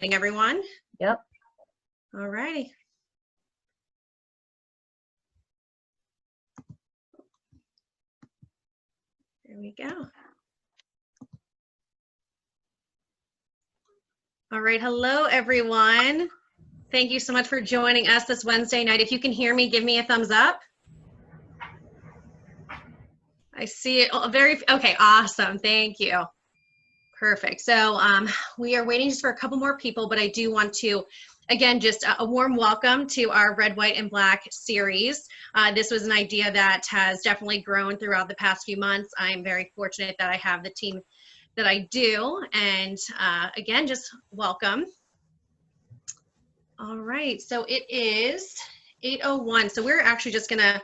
Everyone? Yep. All righty. There we go. All right. Hello, everyone. Thank you so much for joining us this Wednesday night. If you can hear me, give me a thumbs up. I see it. Okay, awesome. Thank you. Perfect. So we are waiting just for a couple more people, but I do want to, again, just a warm welcome to our Red, White, and Black series. This was an idea that has definitely grown throughout the past few months. I'm very fortunate that I have the team that I do. And again, just welcome. All right, so it is 8:01. So we're actually just gonna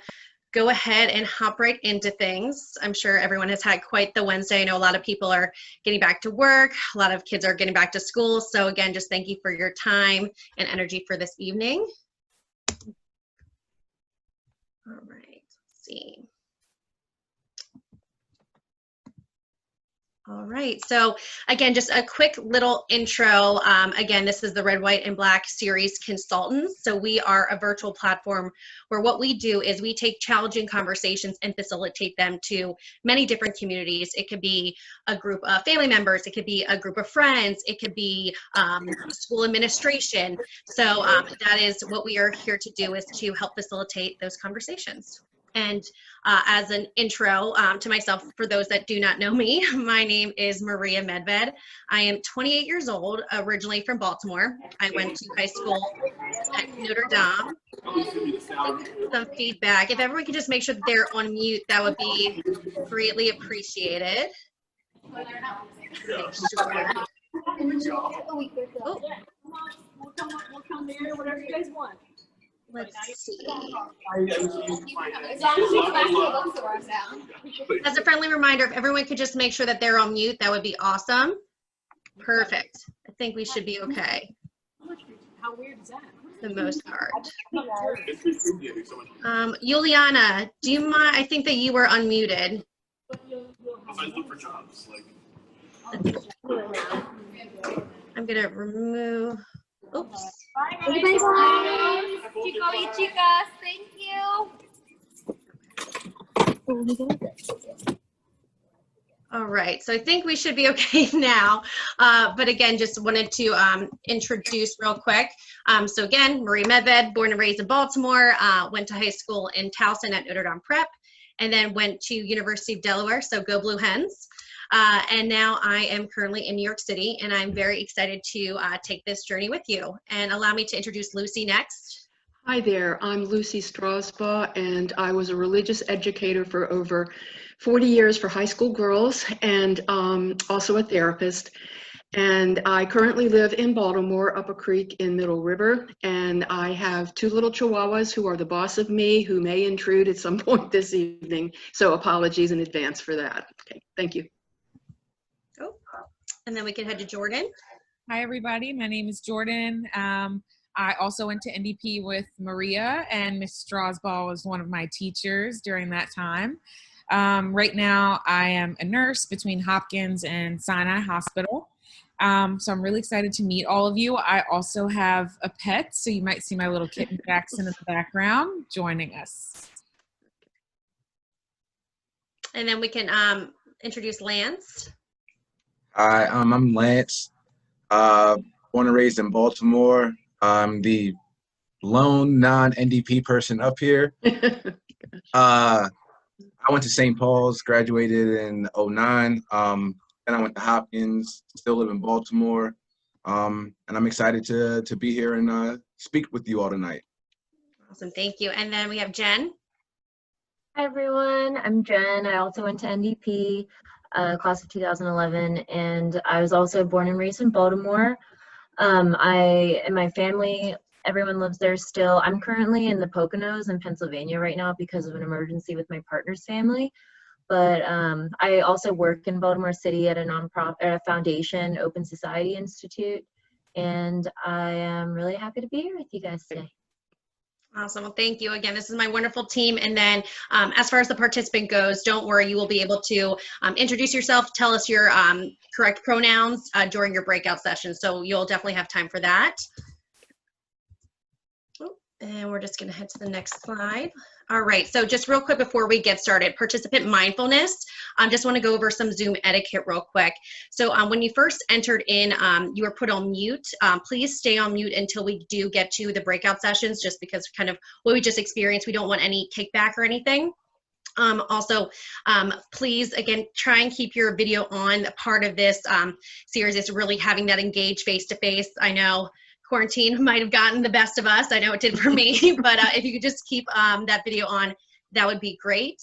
go ahead and hop right into things. I'm sure everyone has had quite the Wednesday. I know a lot of people are getting back to work. A lot of kids are getting back to school. So again, just thank you for your time and energy for this evening. All right, let's see. All right, so again, just a quick little intro. Again, this is the Red, White, and Black series consultants. So we are a virtual platform where what we do is we take challenging conversations and facilitate them to many different communities. It could be a group of family members, it could be a group of friends, it could be school administration. So that is what we are here to do, is to help facilitate those conversations. And as an intro to myself, for those that do not know me, my name is Maria Medved. I am 28 years old, originally from Baltimore. I went to high school at Notre Dame. Some feedback. If everyone could just make sure that they're on mute, that would be greatly appreciated. Make sure. Oh. Let's see. As a friendly reminder, if everyone could just make sure that they're on mute, that would be awesome. Perfect. I think we should be okay. How weird is that? For the most part. Juliana, do you mind? I think that you were unmuted. I'm gonna remove. Oops. Bye, bye. Chico y chicas, thank you. All right, so I think we should be okay now. But again, just wanted to introduce real quick. So again, Marie Medved, born and raised in Baltimore, went to high school in Towson at Notre Dame Prep, and then went to University of Delaware, so go Blue Hens. And now I am currently in New York City, and I'm very excited to take this journey with you. And allow me to introduce Lucy next. Hi there, I'm Lucy Strasbaugh, and I was a religious educator for over 40 years for high school girls, and also a therapist. And I currently live in Baltimore, up a creek in Middle River, and I have two little chihuahuas who are the boss of me, who may intrude at some point this evening. So apologies in advance for that. Okay, thank you. Oh, and then we can head to Jordan. Hi, everybody. My name is Jordan. I also went to NDP with Maria, and Ms. Strasbaugh was one of my teachers during that time. Right now, I am a nurse between Hopkins and Sinai Hospital. So I'm really excited to meet all of you. I also have a pet, so you might see my little kitten Jackson in the background joining us. And then we can introduce Lance. Hi, I'm Lance, born and raised in Baltimore. I'm the lone non-NDP person up here. I went to St. Paul's, graduated in '09. Then I went to Hopkins, still live in Baltimore. And I'm excited to be here and speak with you all tonight. Awesome, thank you. And then we have Jen. Hi everyone, I'm Jen. I also went to NDP, class of 2011, and I was also born and raised in Baltimore. And my family, everyone lives there still. I'm currently in the Poconos in Pennsylvania right now because of an emergency with my partner's family. But I also work in Baltimore City at a nonprofit, a foundation, Open Society Institute, and I am really happy to be here with you guys today. Awesome. Well, thank you again. This is my wonderful team. And then as far as the participant goes, don't worry, you will be able to introduce yourself, tell us your correct pronouns during your breakout session. So you'll definitely have time for that. And we're just going to head to the next slide. All right, so just real quick before we get started, participant mindfulness. Just want to go over some Zoom etiquette real quick. So when you first entered in, you were put on mute. Please stay on mute until we do get to the breakout sessions, just because kind of what we just experienced, we don't want any kickback or anything. Also, please, again, try and keep your video on. Part of this series is really having that engaged face-to-face. I know quarantine might have gotten the best of us. I know it did for me, but if you could just keep that video on, that would be great.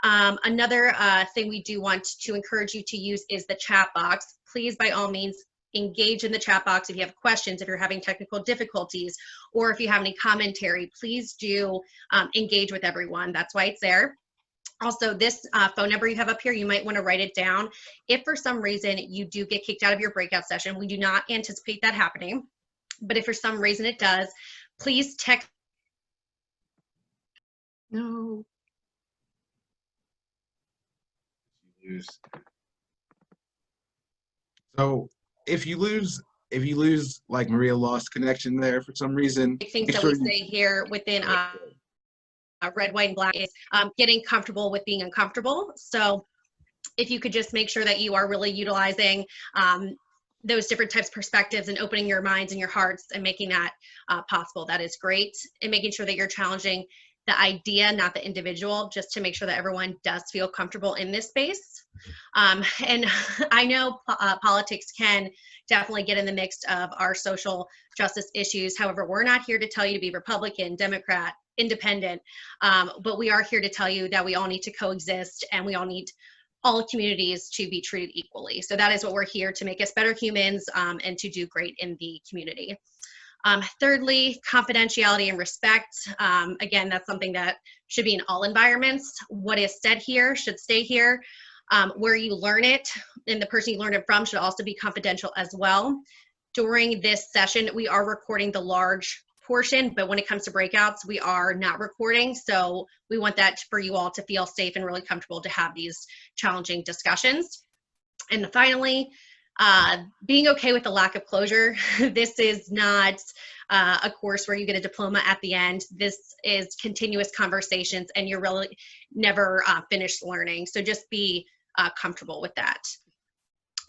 Another thing we do want to encourage you to use is the chat box. Please, by all means, engage in the chat box if you have questions, if you're having technical difficulties, or if you have any commentary, please do engage with everyone. That's why it's there. Also, this phone number you have up here, you might want to write it down. If for some reason you do get kicked out of your breakout session, we do not anticipate that happening. But if for some reason it does, please text. No. So if you lose, like Maria lost connection there for some reason, Things that we say here within red, white, and black is getting comfortable with being uncomfortable. So if you could just make sure that you are really utilizing those different types of perspectives and opening your minds and your hearts and making that possible, that is great. And making sure that you're challenging the idea, not the individual, just to make sure that everyone does feel comfortable in this space. And I know politics can definitely get in the mix of our social justice issues. However, we're not here to tell you to be Republican, Democrat, Independent, but we are here to tell you that we all need to coexist and we all need all communities to be treated equally. So that is what we're here to make us better humans and to do great in the community. Thirdly, confidentiality and respect. Again, that's something that should be in all environments. What is said here should stay here. Where you learn it and the person you learn it from should also be confidential as well. During this session, we are recording the large portion, but when it comes to breakouts, we are not recording. So we want that for you all to feel safe and really comfortable to have these challenging discussions. And finally, being okay with the lack of closure. This is not a course where you get a diploma at the end. This is continuous conversations and you're really never finished learning. So just be comfortable with that.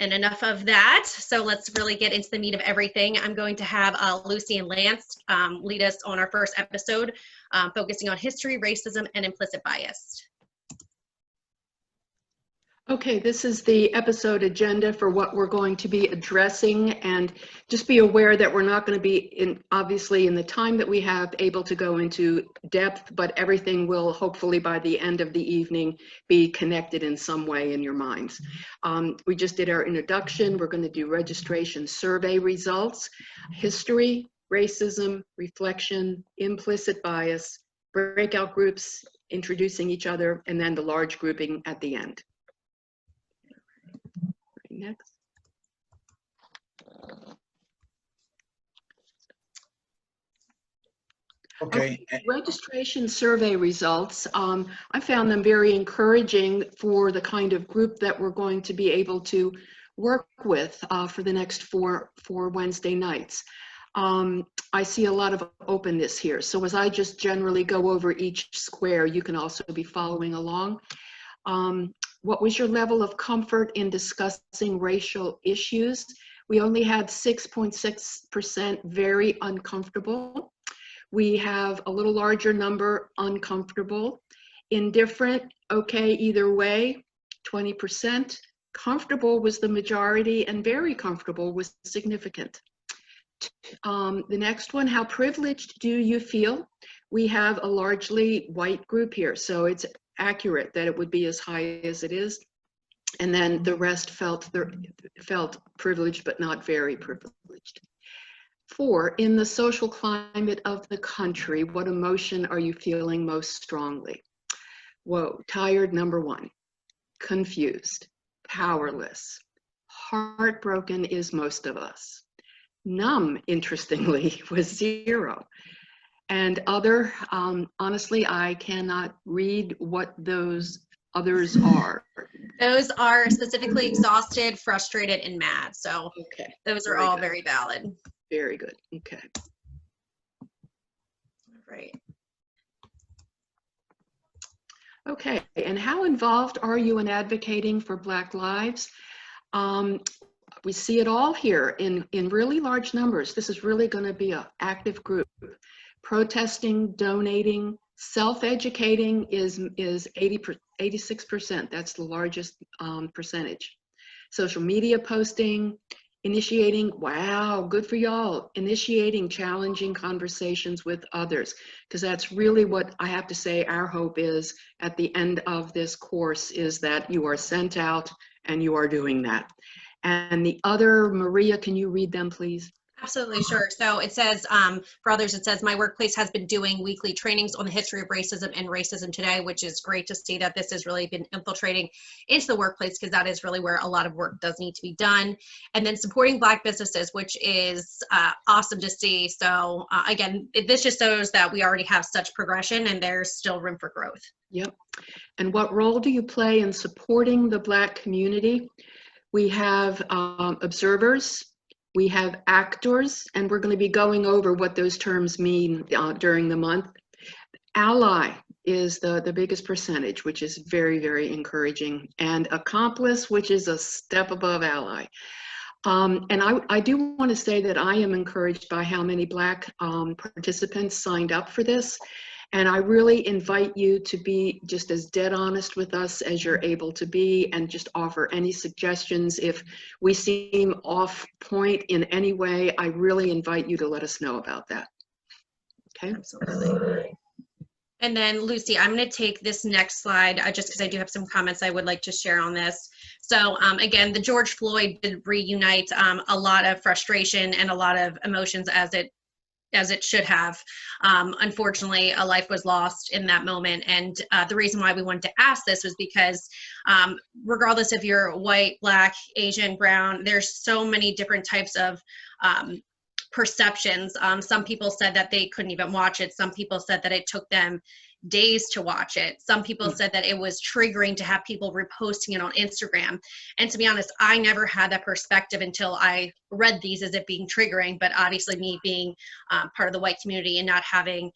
And enough of that. So let's really get into the meat of everything. I'm going to have Lucy and Lance lead us on our first episode, focusing on history, racism, and implicit bias. Okay, this is the episode agenda for what we're going to be addressing, and just be aware that we're not going to be obviously in the time that we have able to go into depth, but everything will hopefully by the end of the evening be connected in some way in your minds. We just did our introduction. We're going to do registration survey results, history, racism, reflection, implicit bias, breakout groups, introducing each other, and then the large grouping at the end. Next. Okay. Registration survey results, I found them very encouraging for the kind of group that we're going to be able to work with for the next four Wednesday nights. I see a lot of openness here. So as I just generally go over each square, you can also be following along. What was your level of comfort in discussing racial issues? We only had 6.6% very uncomfortable. We have a little larger number uncomfortable. Indifferent, okay, either way, 20%. Comfortable was the majority, and very comfortable was significant. The next one, how privileged do you feel? We have a largely white group here, so it's accurate that it would be as high as it is. And then the rest felt privileged, but not very privileged. 4, in the social climate of the country, what emotion are you feeling most strongly? Whoa, tired, number 1. Confused, powerless, heartbroken is most of us. Numb, interestingly, was 0. and other. Honestly, I cannot read what those others are. Those are specifically exhausted, frustrated, and mad. So Okay. those are Very all good. very valid. Very good. Okay. Right. Okay, and how involved are you in advocating for Black lives? We see it all here in really large numbers. This is really going to be an active group. Protesting, donating, self-educating is 86%. That's the largest percentage. Social media posting, initiating, wow, good for y'all, initiating challenging conversations with others, because that's really what I have to say our hope is at the end of this course, is that you are sent out and you are doing that. And the other, Maria, can you read them, please? Absolutely, sure. So it says, for others, it says, my workplace has been doing weekly trainings on the history of racism and racism today, which is great to see that this has really been infiltrating into the workplace, because that is really where a lot of work does need to be done. And then supporting Black businesses, which is awesome to see. So again, this just shows that we already have such progression and there's still room for growth. Yep. And what role do you play in supporting the Black community? We have observers, we have actors, and we're going to be going over what those terms mean during the month. Ally is the biggest percentage, which is very, very encouraging. And accomplice, which is a step above ally. And I do want to say that I am encouraged by how many Black participants signed up for this. And I really invite you to be just as dead honest with us as you're able to be, and just offer any suggestions. If we seem off point in any way, I really invite you to let us know about that. Okay? Absolutely. And then Lucy, I'm going to take this next slide just because I do have some comments I would like to share on this. So again, the George Floyd did reunite a lot of frustration and a lot of emotions as it should have. Unfortunately, a life was lost in that moment. And the reason why we wanted to ask this was because regardless if you're white, Black, Asian, brown, there's so many different types of perceptions. Some people said that they couldn't even watch it. Some people said that it took them days to watch it. Some people said that it was triggering to have people reposting it on Instagram. And to be honest, I never had that perspective until I read these as it being triggering. But obviously me being part of the white community and not having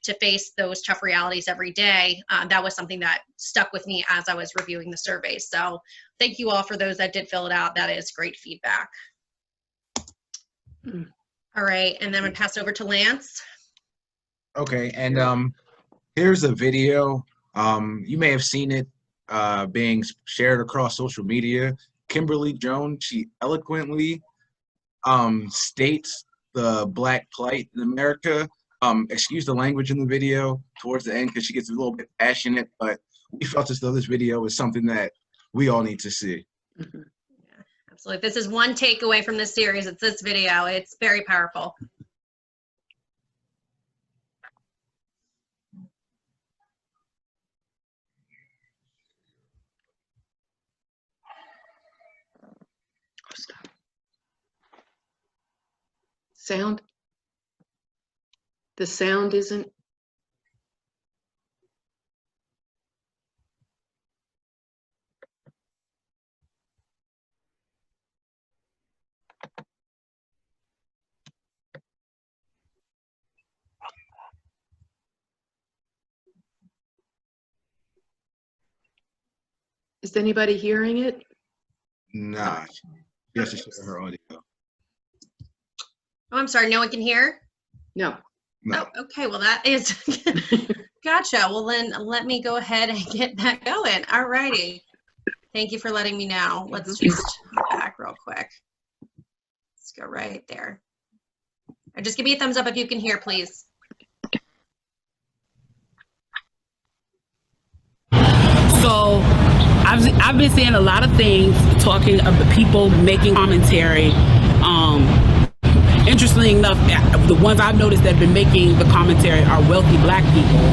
to face those tough realities every day, that was something that stuck with me as I was reviewing the survey. So thank you all for those that did fill it out. That is great feedback. All right, and then I'm gonna pass it over to Lance. Okay, and here's a video. You may have seen it being shared across social media. Kimberly Jones, she eloquently states the Black plight in America. Excuse the language in the video towards the end because she gets a little bit passionate, but we felt as though this video is something that we all need to see. Mm-hmm. Yeah, absolutely. If this is one takeaway from this series, it's this video. It's very powerful. Sound? The sound isn't. Is anybody hearing it? Nah, she has to share her audio. Oh, I'm sorry, no one can hear? No. No. Oh, okay, well that is, gotcha. Well then let me go ahead and get that going. All righty. Thank you for letting me know. Let's just hop back real quick. Let's go right there. Or just give me a thumbs up if you can hear, please. So I've been seeing a lot of things talking about people making commentary. Interestingly enough, the ones I've noticed that have been making the commentary are wealthy Black people,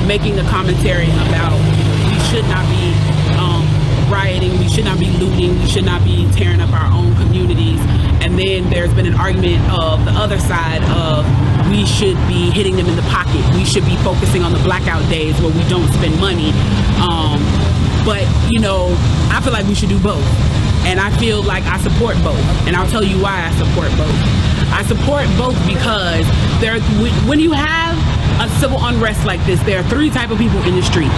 making the commentary about we should not be rioting, we should not be looting, we should not be tearing up our own communities. And then there's been an argument of the other side of we we should be hitting them in the pocket. We should be focusing on the blackout days where we don't spend money. But, you know, I feel like we should do both. And I feel like I support both. And I'll tell you why I support both. I support both because when you have a civil unrest like this, there are three types of people in the streets.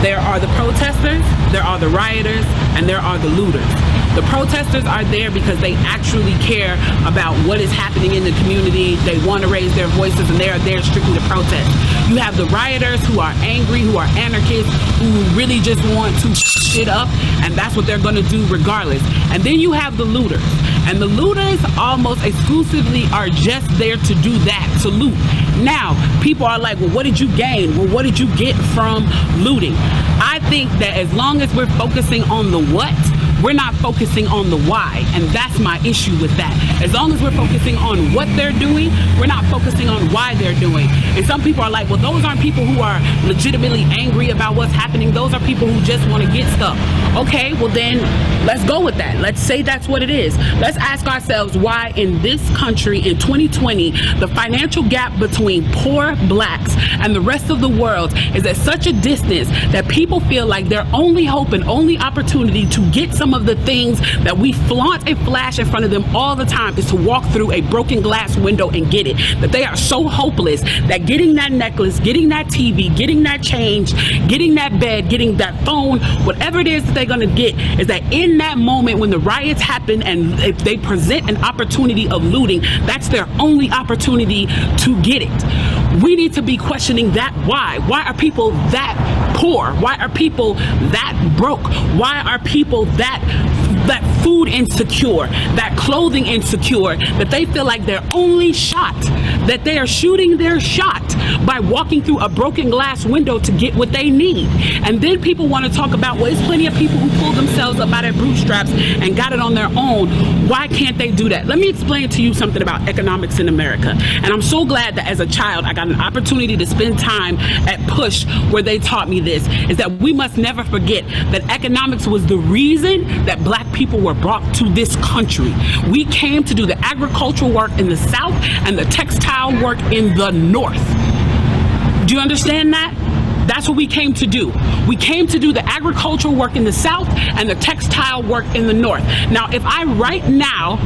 There are the protesters, there are the rioters, and there are the looters. The protesters are there because they actually care about what is happening in the community. They want to raise their voices, and they are there strictly to protest. You have the rioters who are angry, who are anarchists, who really just want to shit up, and that's what they're going to do regardless. And then you have the looters. And the looters almost exclusively are just there to do that, to loot. Now, people are like, well, what did you gain? Well, what did you get from looting? I think that as long as we're focusing on the what, we're not focusing on the why, and that's my issue with that. As long as we're focusing on what they're doing, we're not focusing on why they're doing. And some people are like, well, those aren't people who are legitimately angry about what's happening. Those are people who just want to get stuff. Okay, well then, let's go with that. Let's say that's what it is. Let's ask ourselves why in this country in 2020, the financial gap between poor blacks and the rest of the world is at such a distance that people feel like their only hope and only opportunity to get some of the things that we flaunt and flash in front of them all the time is to walk through a broken glass window and get it. That they are so hopeless that getting that necklace, getting that TV, getting that change, getting that bed, getting that phone, whatever it is that they're going to get, is that in that moment when the riots happen and if they present an opportunity of looting, that's their only opportunity to get it. We need to be questioning that why. Why are people that poor? Why are people that broke? Why are people that food insecure, that clothing insecure, that they feel like their only shot, that they are shooting their shot by walking through a broken glass window to get what they need? And then people want to talk about, well, there's plenty of people who pulled themselves up by their bootstraps and got it on their own. Why can't they do that? Let me explain to you something about economics in America. And I'm so glad that as a child, I got an opportunity to spend time at Push where they taught me this, is that we must never forget that economics was the reason that black people were brought to this country. We came to do the agricultural work in the South and the textile work in the North. Do you understand that? That's what we came to do. We came to do the agricultural work in the South and the textile work in the North. Now, if I right now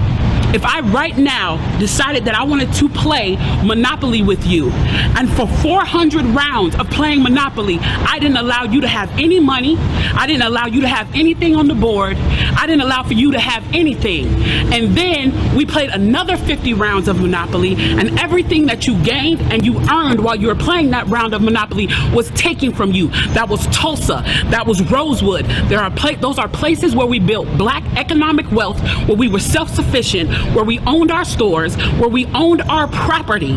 decided that I wanted to play Monopoly with you, and for 400 rounds of playing Monopoly, I didn't allow you to have any money, I didn't allow you to have anything on the board, I didn't allow for you to have anything, and then we played another 50 rounds of Monopoly, and everything that you gained and you earned while you were playing that round of Monopoly was taken from you. That was Tulsa, that was Rosewood. Those are places where we built black economic wealth, where we were self-sufficient, where we owned our stores, where we owned our property,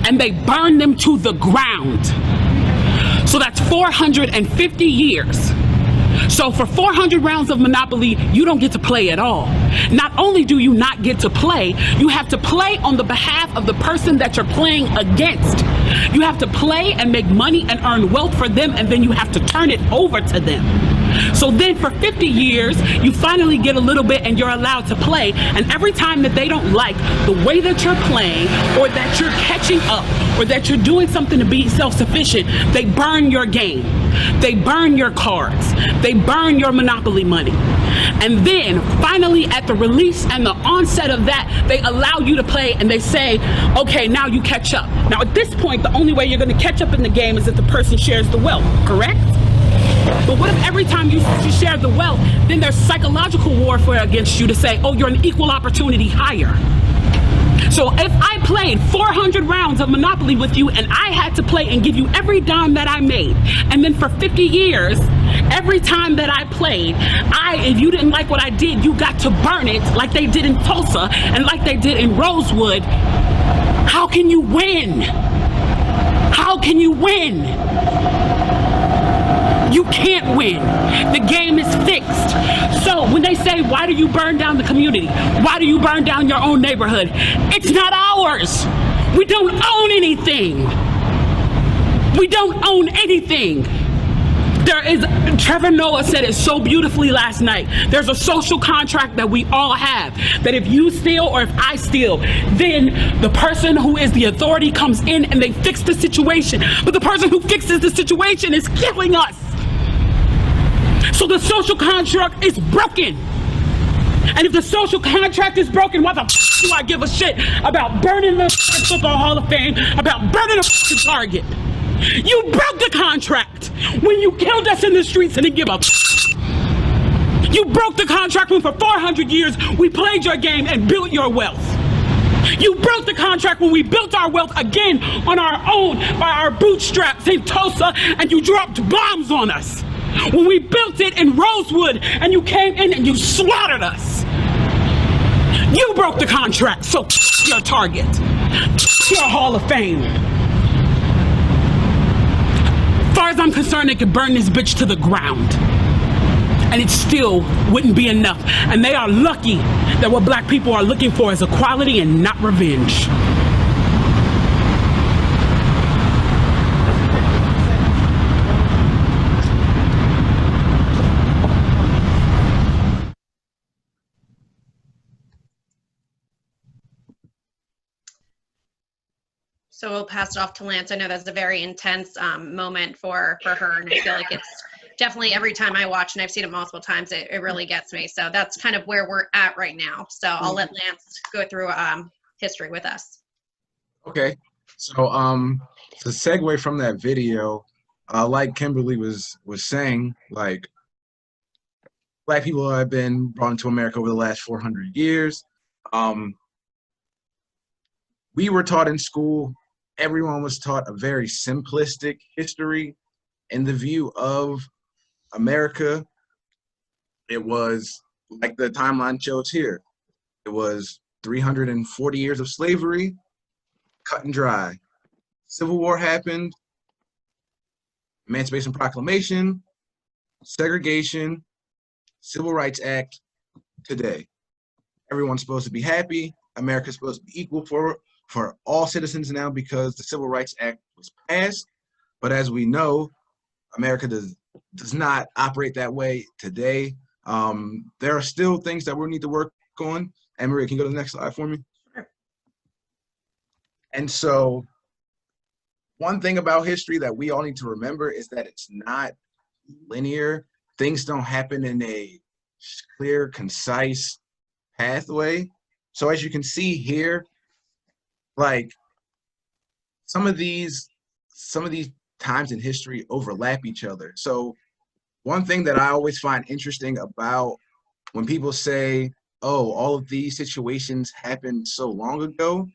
and they burned them to the ground. So that's 450 years. So for 400 rounds of Monopoly, you don't get to play at all. Not only do you not get to play, you have to play on the behalf of the person that you're playing against. You have to play and make money and earn wealth for them, and then you have to turn it over to them. So then for 50 years, you finally get a little bit and you're allowed to play. And every time that they don't like the way that you're playing, or that you're catching up, or that you're doing something to be self-sufficient, they burn your game. They burn your cards. They burn your Monopoly money. And then finally at the release and the onset of that, they allow you to play and they say, okay, now you catch up. Now at this point, the only way you're going to catch up in the game is if the person shares the wealth, correct? But what if every time you share the wealth, then there's psychological warfare against you to say, oh, you're an equal opportunity hire. So if I played 400 rounds of Monopoly with you and I had to play and give you every dime that I made, and then for 50 years, every time that I played, if you didn't like what I did, you got to burn it like they did in Tulsa and like they did in Rosewood, how can you win? How can you win? You can't win. The game is fixed. So when they say, why do you burn down the community? Why do you burn down your own neighborhood? It's not ours. We don't own anything. We don't own anything. There is, Trevor Noah said it so beautifully last night. There's a social contract that we all have, that if you steal or if I steal, then the person who is the authority comes in and they fix the situation. But the person who fixes the situation is killing us. So the social contract is broken. And if the social contract is broken, why the f do I give a shit about burning the Football Hall of Fame, about burning the Target? You broke the contract when you killed us in the streets and didn't give up. You broke the contract when for 400 years we played your game and built your wealth. You broke the contract when we built our wealth again on our own by our bootstraps in Tulsa and you dropped bombs on us. When we built it in Rosewood and you came in and you slaughtered us. You broke the contract, so your Target, your Hall of Fame. As far as I'm concerned, they could burn this bitch to the ground. And it still wouldn't be enough. And they are lucky that what black people are looking for is equality and not revenge. So we'll pass it off to Lance. I know that's a very intense moment for her, and I feel like it's definitely every time I watch, and I've seen it multiple times, it really gets me. So that's kind of where we're at right now. So I'll let Lance go through history with us. Okay, so to segue from that video, like Kimberly was saying, like black people have been brought into America over the last 400 years. We were taught in school, everyone was taught a very simplistic history in the view of America. It was like the timeline shows here. It was 340 years of slavery, cut and dry. Civil War happened, Emancipation Proclamation, segregation, Civil Rights Act, today. Everyone's supposed to be happy. America's supposed to be equal for all citizens now because the Civil Rights Act was passed. But as we know, America does not operate that way today. There are still things that we need to work on. And Maria, can you go to the next slide for me? Sure. And so one thing about history that we all need to remember is that it's not linear. Things don't happen in a clear, concise pathway. So as you can see here, like some of these times in history overlap each other. So one thing that I always find interesting about when people say, oh, all of these situations happened so long ago,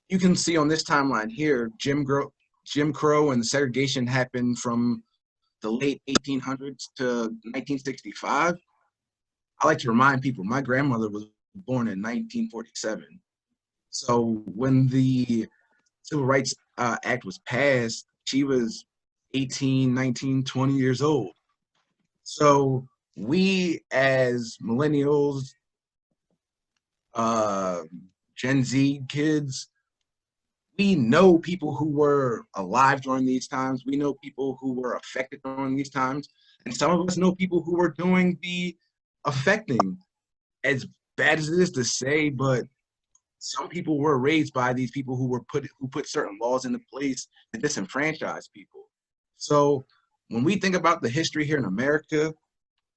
you can see on this timeline here, Jim Crow and segregation happened from the late 1800s to 1965. I like to remind people, my grandmother was born in 1947. So when the Civil Rights Act was passed, she was 18, 19, 20 years old. So we as millennials, Gen Z kids, we know people who were alive during these times. We know people who were affected during these times. And some of us know people who were doing the affecting. As bad as it is to say, but some people were raised by these people who put certain laws into place to disenfranchise people. So when we think about the history here in America,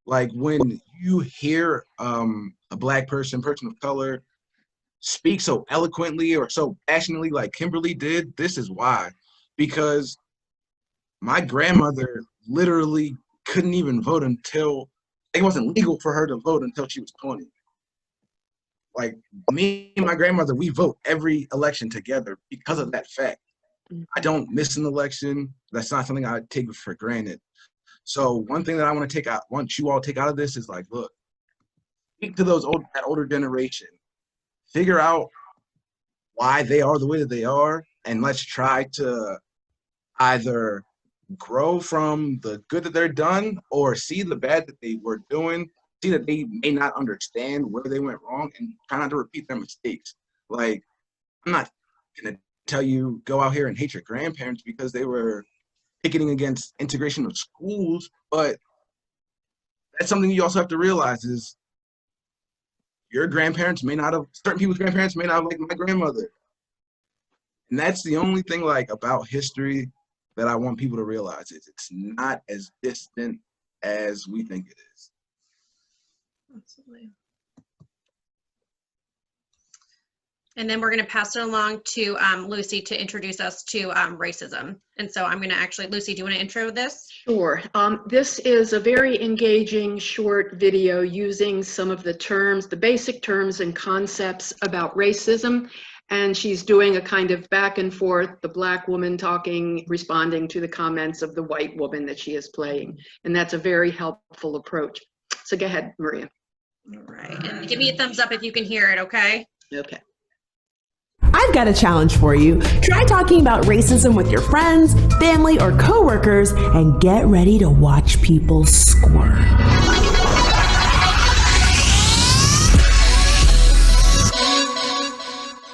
like when you hear a black person of color, speak so eloquently or so passionately like Kimberly did, this is why. Because my grandmother literally couldn't even vote until, it wasn't legal for her to vote until she was 20. Like me and my grandmother, we vote every election together because of that fact. I don't miss an election. That's not something I take for granted. So one thing that I want you all to take out of this is like, look, speak to that older generation. Figure out why they are the way that they are, and let's try to either grow from the good that they're done or see the bad that they were doing, see that they may not understand where they went wrong, and try not to repeat their mistakes. Like, I'm not gonna tell you go out here and hate your grandparents because they were picketing against integration of schools, but that's something you also have to realize is your grandparents may not have, certain people's grandparents may not have like my grandmother. And that's the only thing like about history that I want people to realize is it's not as distant as we think it is. Absolutely. And then we're going to pass it along to Lucy to introduce us to racism. And so I'm going to actually, Lucy, do you want to intro this? Sure. This is a very engaging short video using some of the terms, the basic terms and concepts about racism. And she's doing a kind of back and forth, the Black woman talking, responding to the comments of the white woman that she is playing. And that's a very helpful approach. So go ahead, Maria. All right. And give me a thumbs up if you can hear it, okay? Okay. I've got a challenge for you. Try talking about racism with your friends, family, or coworkers, and get ready to watch people squirm.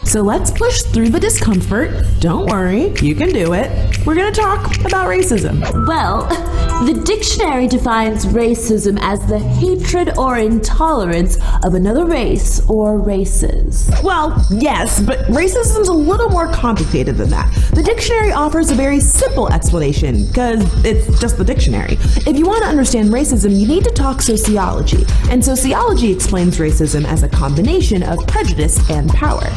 So let's push through the discomfort. Don't worry, you can do it. We're going to talk about racism. Well, the dictionary defines racism as the hatred or intolerance of another race or races. Well, yes, but racism's a little more complicated than that. The dictionary offers a very simple explanation because it's just the dictionary. If you want to understand racism, you need to talk sociology. And sociology explains racism as a combination of prejudice and power.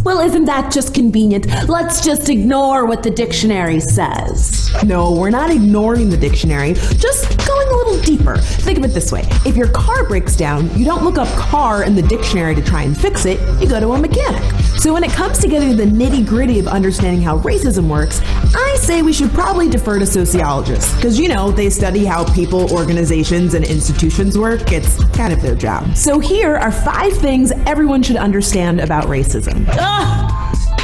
Well, isn't that just convenient? Let's just ignore what the dictionary says. No, we're not ignoring the dictionary, just going a little deeper. Think of it this way. If your car breaks down, you don't look up car in the dictionary to try and fix it, you go to a mechanic. So when it comes to getting the nitty-gritty of understanding how racism works, I say we should probably defer to sociologists, because you know, they study how people, organizations, and institutions work. It's kind of their job. So here are 5 things everyone should understand about racism.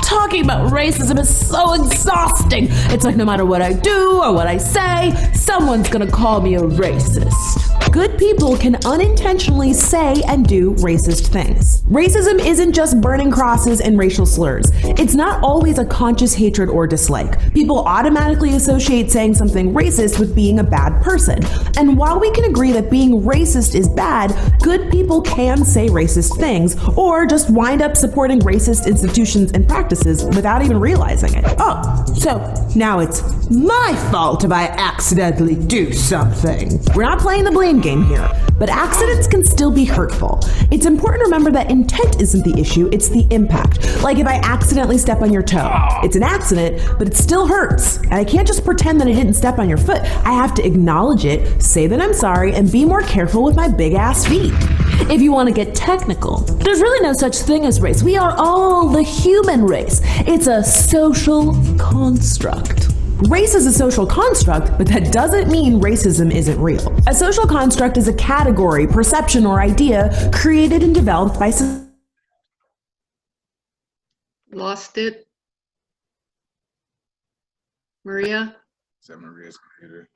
Talking about racism is so exhausting. It's like no matter what I do or what I say, someone's gonna call me a racist. Good people can unintentionally say and do racist things. Racism isn't just burning crosses and racial slurs. It's not always a conscious hatred or dislike. People automatically associate saying something racist with being a bad person. And while we can agree that being racist is bad, good people can say racist things or just wind up supporting racist institutions and practices without even realizing it. Oh, so now it's my fault if I accidentally do something. We're not playing the blame game here, but accidents can still be hurtful. It's important to remember that intent isn't the issue, it's the impact. Like if I accidentally step on your toe, it's an accident, but it still hurts. And I can't just pretend that I didn't step on your foot. I have to acknowledge it, say that I'm sorry, and be more careful with my big ass feet. If you want to get technical, there's really no such thing as race. We are all the human race. It's a social construct. Race is a social construct, but that doesn't mean racism isn't real. A social construct is a category, perception, or idea created and developed by Lost it. Maria? Is that Maria's computer?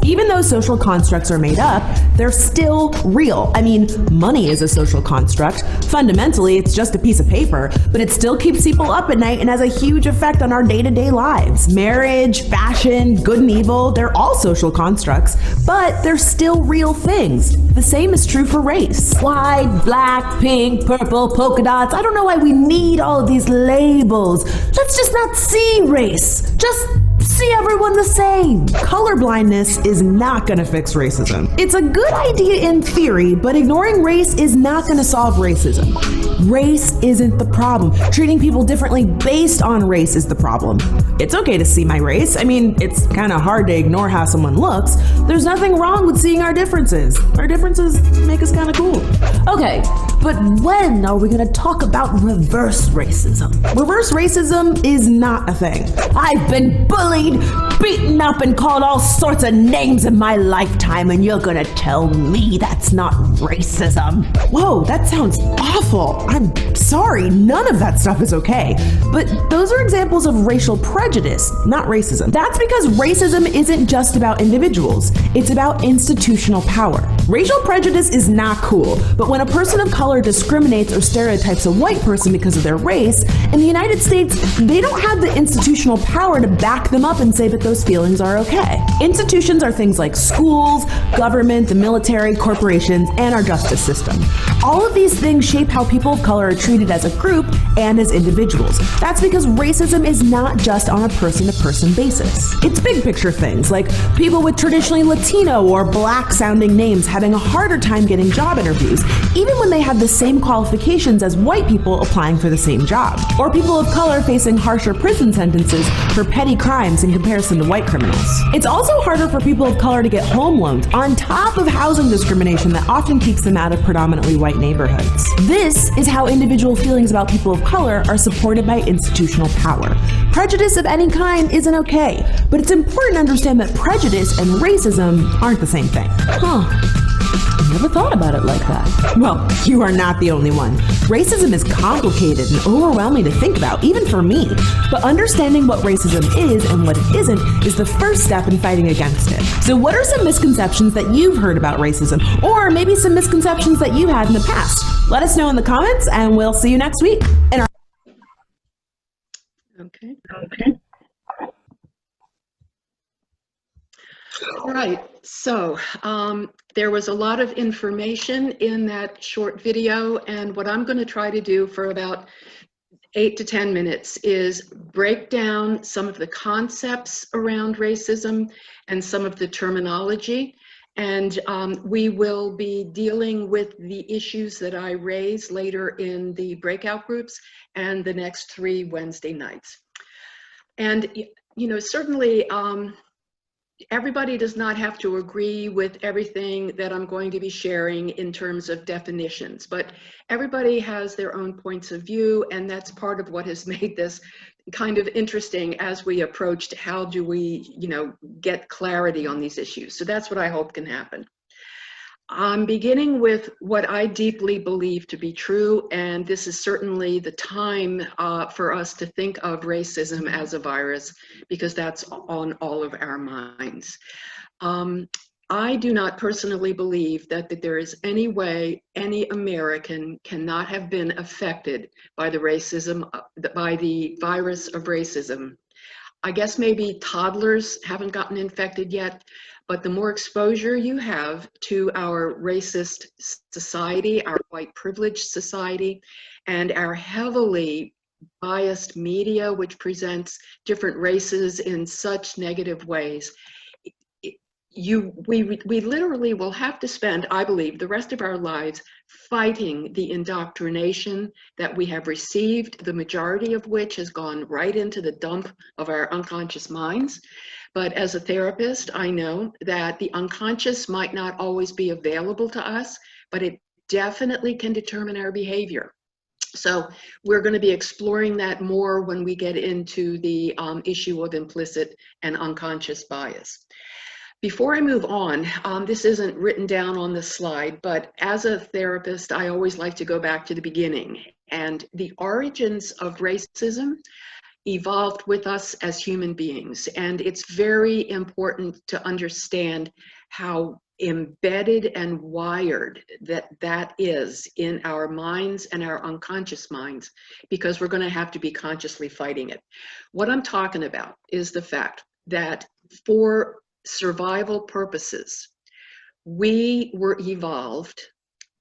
Even though social constructs are made up, they're still real. I mean, money is a social construct. Fundamentally, it's just a piece of paper, but it still keeps people up at night and has a huge effect on our day-to-day lives. Marriage, fashion, good and evil, they're all social constructs, but they're still real things. The same is true for race. White, black, pink, purple, polka dots. I don't know why we need all of these labels. Let's just not see race. Just see everyone the same. Colorblindness is not going to fix racism. It's a good idea in theory, but ignoring race is not going to solve racism. Race isn't the problem. Treating people differently based on race is the problem. It's okay to see my race. I mean, it's kind of hard to ignore how someone looks. There's nothing wrong with seeing our differences. Our differences make us kind of cool. Okay, but when are we going to talk about reverse racism? Reverse racism is not a thing. I've been bullied bullied, beaten up, and called all sorts of names in my lifetime, and you're gonna tell me that's not racism? Whoa, that sounds awful. I'm sorry, none of that stuff is okay. But those are examples of racial prejudice, not racism. That's because racism isn't just about individuals, it's about institutional power. Racial prejudice is not cool, but when a person of color discriminates or stereotypes a white person because of their race, in the United States, they don't have the institutional power to back them up and say that those feelings are okay. Institutions are things like schools, government, the military, corporations, and our justice system. All of these things shape how people of color are treated as a group and as individuals. That's because racism is not just on a person-to-person basis. It's big picture things like people with traditionally Latino or black sounding names having a harder time getting job interviews, even when they have the same qualifications as white people applying for the same job. Or people of color facing harsher prison sentences for petty crimes in comparison to white criminals. It's also harder for people of color to get home loans on top of housing discrimination that often keeps them out of predominantly white neighborhoods. This is how individual feelings about people of color are supported by institutional power. Prejudice of any kind isn't okay, but it's important to understand that prejudice and racism aren't the same thing. I never thought about it like that. Well, you are not the only one. Racism is complicated and overwhelming to think about, even for me. But understanding what racism is and what it isn't is the first step in fighting against it. So what are some misconceptions that you've heard about racism? Or maybe some misconceptions that you had in the past? Let us know in the comments, and we'll see you next week. Okay. All right, so there was a lot of information in that short video, and what I'm going to try to do for about 8 to 10 minutes is break down some of the concepts around racism and some of the terminology, and we will be dealing with the issues that I raise later in the breakout groups and the next 3 Wednesday nights. And, you know, certainly, everybody does not have to agree with everything that I'm going to be sharing in terms of definitions, but everybody has their own points of view, and that's part of what has made this kind of interesting as we approached how do we, you know, get clarity on these issues. So that's what I hope can happen. I'm beginning with what I deeply believe to be true, and this is certainly the time for us to think of racism as a virus, because that's on all of our minds. I do not personally believe that there is any way any American cannot have been affected by the virus of racism. I guess maybe toddlers haven't gotten infected yet, but the more exposure you have to our racist society, our white privileged society, and our heavily biased media, which presents different races in such negative ways, we literally will have to spend, I believe, the rest of our lives fighting the indoctrination that we have received, the majority of which has gone right into the dump of our unconscious minds. But as a therapist, I know that the unconscious might not always be available to us, but it definitely can determine our behavior. So we're going to be exploring that more when we get into the issue of implicit and unconscious bias. Before I move on, this isn't written down on this slide, but as a therapist, I always like to go back to the beginning. And the origins of racism evolved with us as human beings. And it's very important to understand how embedded and wired that is in our minds and our unconscious minds, because we're going to have to be consciously fighting it. What I'm talking about is the fact that for survival purposes, we were evolved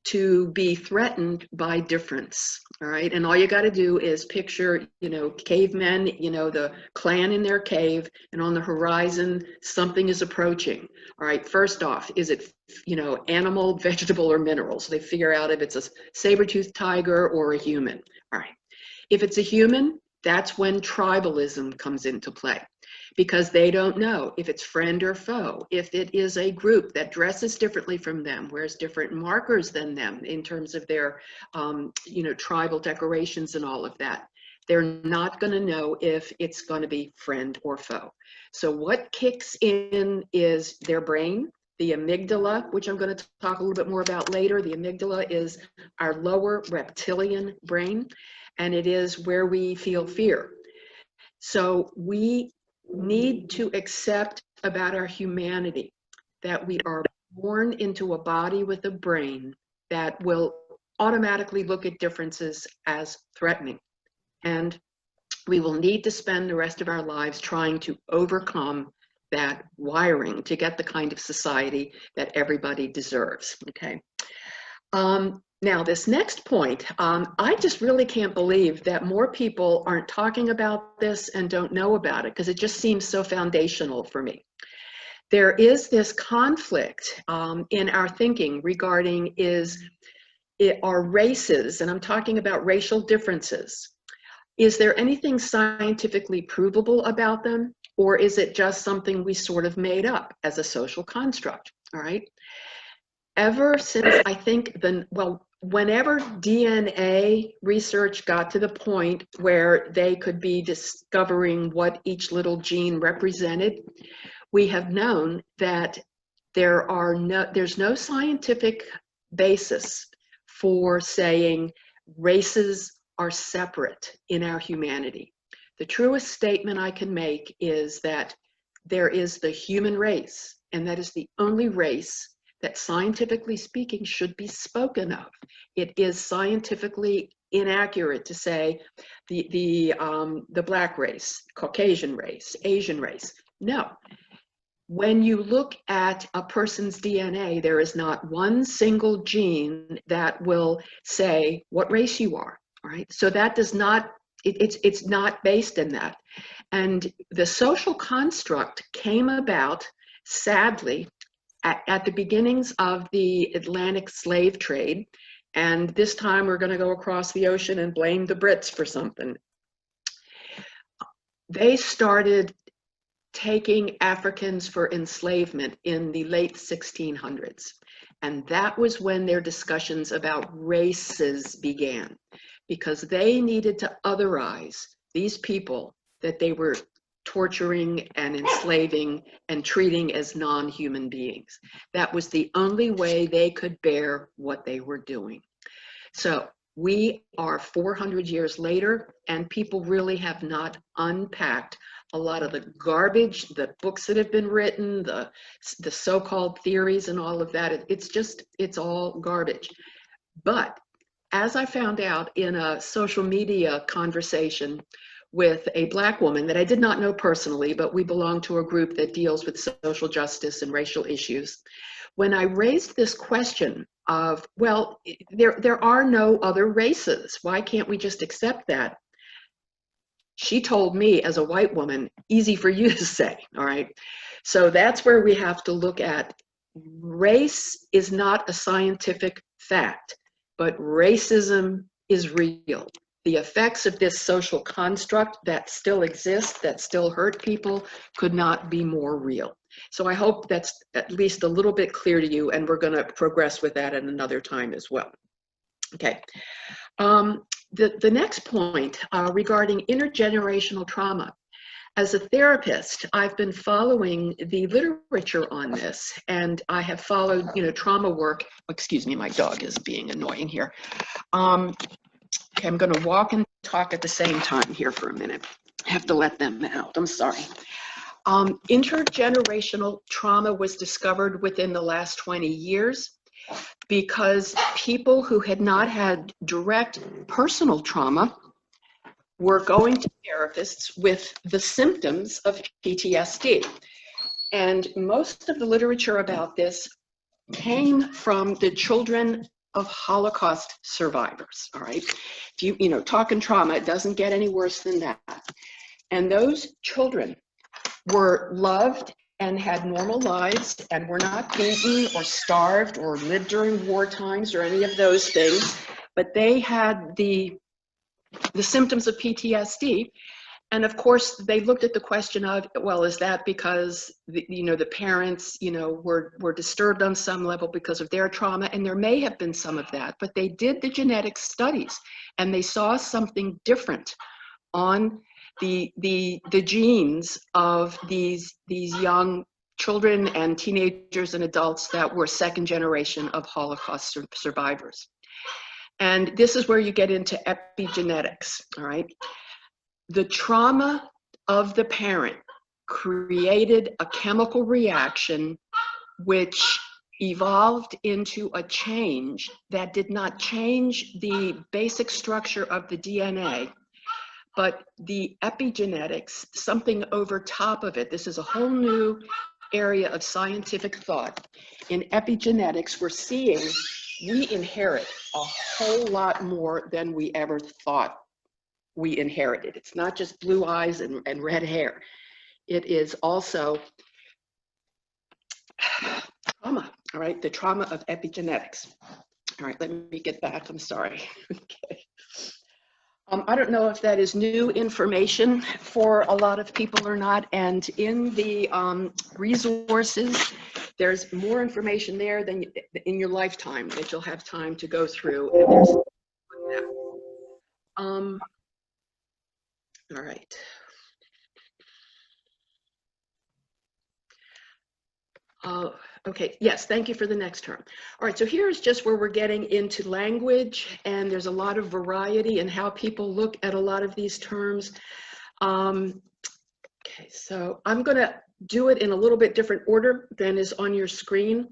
to be threatened by difference, all right? And all you got to do is picture, you know, cavemen, you know, the clan in their cave, and on the horizon, something is approaching, all right? First off, is it, you know, animal, vegetable, or mineral? So they figure out if it's a saber-toothed tiger or a human, all right? If it's a human, that's when tribalism comes into play, because they don't know if it's friend or foe, if it is a group that dresses differently from them, wears different markers than them in terms of their, you know, tribal decorations and all of that. they're not going to know if it's going to be friend or foe. So what kicks in is their brain, the amygdala, which I'm going to talk a little bit more about later. The amygdala is our lower reptilian brain, and it is where we feel fear. So we need to accept about our humanity that we are born into a body with a brain that will automatically look at differences as threatening. And we will need to spend the rest of our lives trying to overcome that wiring to get the kind of society that everybody deserves, okay? Now, this next point, I just really can't believe that more people aren't talking about this and don't know about it, because it just seems so foundational for me. There is this conflict in our thinking regarding our races, and I'm talking about racial differences. Is there anything scientifically provable about them, or is it just something we sort of made up as a social construct, all right? Ever since, I think, whenever DNA research got to the point where they could be discovering what each little gene represented, we have known that there's no scientific basis for saying races are separate in our humanity. The truest statement I can make is that there is the human race, and that is the only race that scientifically speaking should be spoken of. It is scientifically inaccurate to say the Black race, Caucasian race, Asian race. No. When you look at a person's DNA, there is not one single gene that will say what race you are, right? So that does not, it's not based in that. And the social construct came about, sadly, at the beginnings of the Atlantic slave trade. And this time we're going to go across the ocean and blame the Brits for something. They started taking Africans for enslavement in the late 1600s. And that was when their discussions about races began, because they needed to otherize these people that they were torturing and enslaving and treating as non-human beings. That was the only way they could bear what they were doing. So we are 400 years later, and people really have not unpacked a lot of the garbage, the books that have been written, the so-called theories and all of that. It's all garbage. But as I found out in a social media conversation with a Black woman that I did not know personally, but we belong to a group that deals with social justice and racial issues. When I raised this question of, well, there are no other races, why can't we just accept that? She told me, as a white woman, easy for you to say, all right? So that's where we have to look at race is not a scientific fact, but racism is real. The effects of this social construct that still exists, that still hurt people, could not be more real. So I hope that's at least a little bit clear to you, and we're going to progress with that at another time as well. Okay. The next point regarding intergenerational trauma. As a therapist, I've been following the literature on this, and I have followed, trauma work. Excuse me, my dog is being annoying here. Okay, I'm going to walk and talk at the same time here for a minute. I have to let them out. I'm sorry. Intergenerational trauma was discovered within the last 20 years because people who had not had direct personal trauma were going to therapists with the symptoms of PTSD. And most of the literature about this came from the children of Holocaust survivors, all right? If you talking trauma, it doesn't get any worse than that. And those children were loved and had normal lives and were not beaten or starved or lived during war times or any of those things, but they had the symptoms of PTSD. And of course, they looked at the question of, well, is that because the parents were disturbed on some level because of their trauma? And there may have been some of that, but they did the genetic studies and they saw something different on the genes of these young children and teenagers and adults that were second generation of Holocaust survivors. And this is where you get into epigenetics, all right? The trauma of the parent created a chemical reaction which evolved into a change that did not change the basic structure of the DNA, but the epigenetics, something over top of it. This is a whole new area of scientific thought. In epigenetics, we're seeing we inherit a whole lot more than we ever thought we inherited. It's not just blue eyes and red hair. It is also trauma, all right? The trauma of epigenetics. All right, let me get back, I'm sorry. Okay. I don't know if that is new information for a lot of people or not, and in the resources, there's more information there than in your lifetime that you'll have time to go through, and there's all right. Okay, yes, thank you for the next term. All right, so here's just where we're getting into language, and there's a lot of variety in how people look at a lot of these terms. Okay, so I'm gonna do it in a little bit different order than is on your screen.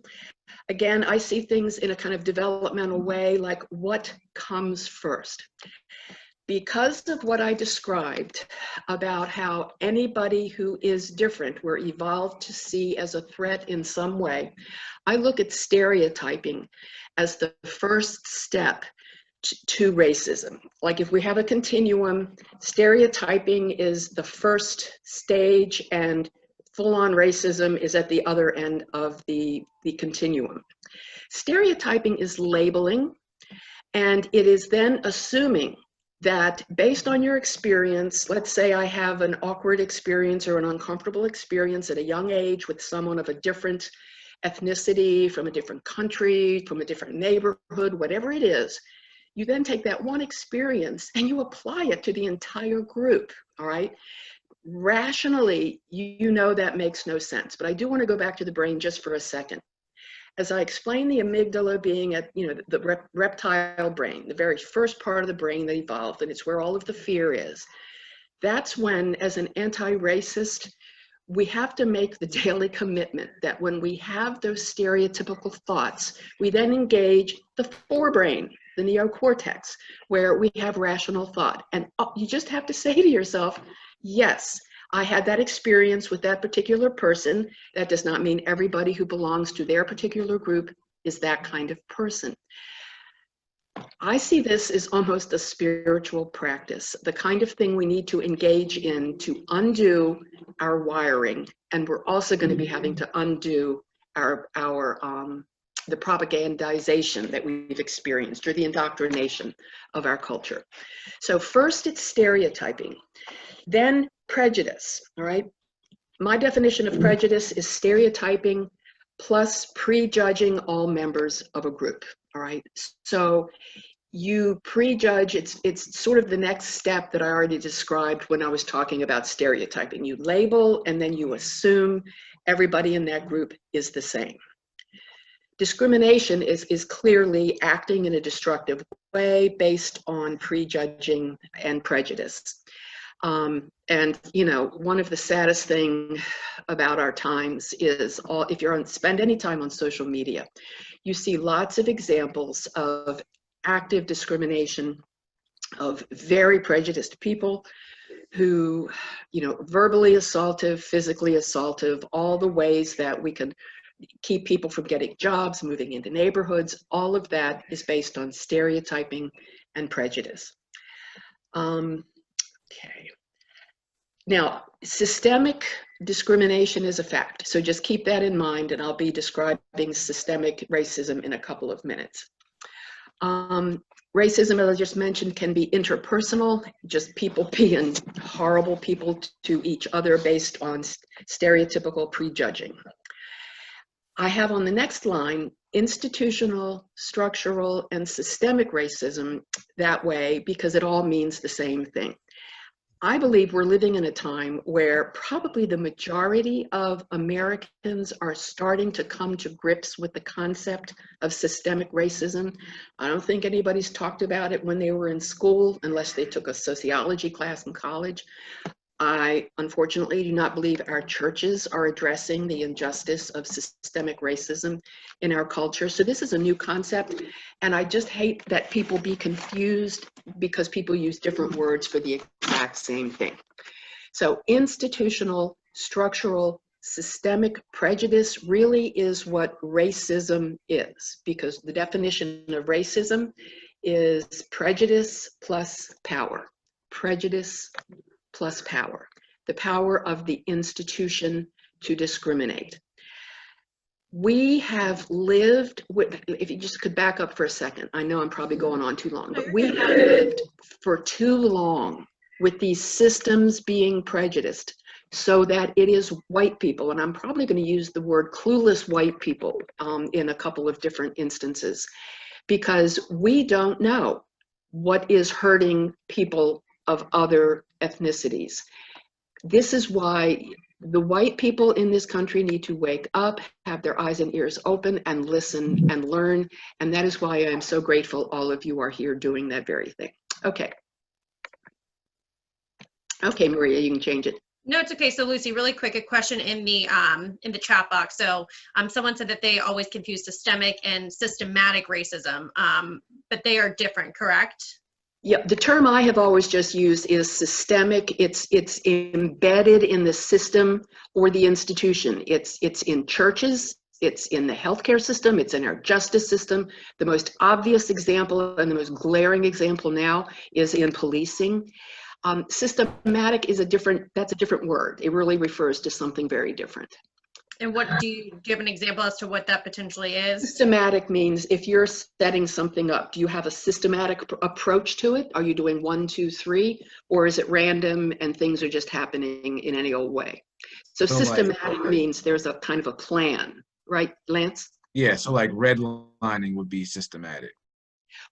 Again, I see things in a kind of developmental way, like what comes first. Because of what I described about how anybody who is different were evolved to see as a threat in some way, I look at stereotyping as the first step to racism. Like if we have a continuum, stereotyping is the first stage and full-on racism is at the other end of the continuum. Stereotyping is labeling, and it is then assuming that based on your experience, let's say I have an awkward experience or an uncomfortable experience at a young age with someone of a different ethnicity, from a different country, from a different neighborhood, whatever it is, you then take that one experience and you apply it to the entire group, all right? Rationally, you know that makes no sense, but I do want to go back to the brain just for a second. As I explained, the amygdala being at, the reptile brain, the very first part of the brain that evolved, and it's where all of the fear is. That's when, as an anti-racist, we have to make the daily commitment that when we have those stereotypical thoughts, we then engage the forebrain, the neocortex, where we have rational thought. And you just have to say to yourself, yes, I had that experience with that particular person. That does not mean everybody who belongs to their particular group is that kind of person. I see this as almost a spiritual practice, the kind of thing we need to engage in to undo our wiring. And we're also going to be having to undo the propagandization that we've experienced, or the indoctrination of our culture. So first it's stereotyping, then prejudice, all right? My definition of prejudice is stereotyping plus prejudging all members of a group, all right? So you prejudge, it's sort of the next step that I already described when I was talking about stereotyping. You label and then you assume everybody in that group is the same. Discrimination is clearly acting in a destructive way based on prejudging and prejudice. And one of the saddest things about our times is if you spend any time on social media, you see lots of examples of active discrimination of very prejudiced people who, verbally assaultive, physically assaultive, all the ways that we can keep people from getting jobs, moving into neighborhoods. All of that is based on stereotyping and prejudice. Okay. Now, systemic discrimination is a fact. So just keep that in mind, and I'll be describing systemic racism in a couple of minutes. Racism, as I just mentioned, can be interpersonal, just people being horrible people to each other based on stereotypical prejudging. I have on the next line, institutional, structural, and systemic racism that way because it all means the same thing. I believe we're living in a time where probably the majority of Americans are starting to come to grips with the concept of systemic racism. I don't think anybody's talked about it when they were in school, unless they took a sociology class in college. I unfortunately do not believe our churches are addressing the injustice of systemic racism in our culture. So this is a new concept, and I just hate that people be confused because people use different words for the exact same thing. So institutional, structural, systemic prejudice really is what racism is, because the definition of racism is prejudice plus power. Prejudice plus power, the power of the institution to discriminate. We have lived with, if you just could back up for a second, I know I'm probably going on too long, but we have lived for too long with these systems being prejudiced so that it is white people, and I'm probably going to use the word clueless white people in a couple of different instances, because we don't know what is hurting people of other ethnicities. This is why the white people in this country need to wake up, have their eyes and ears open, and listen and learn. And that is why I am so grateful all of you are here doing that very thing. Okay. Okay, Maria, you can change it. No, it's okay. So Lucy, really quick, a question in the chat box. So someone said that they always confuse systemic and systematic racism, but they are different, correct? Yeah, the term I have always just used is systemic. It's embedded in the system or the institution. It's in churches, it's in the healthcare system, it's in our justice system. The most obvious example and the most glaring example now is in policing. Systematic is that's a different word. It really refers to something very different. And what do you have an example as to what that potentially is? Systematic means if you're setting something up, do you have a systematic approach to it? Are you doing 1, 2, 3, or is it random and things are just happening in any old way? So systematic means there's a kind of a plan, right, Lance? Yeah, so like redlining would be systematic.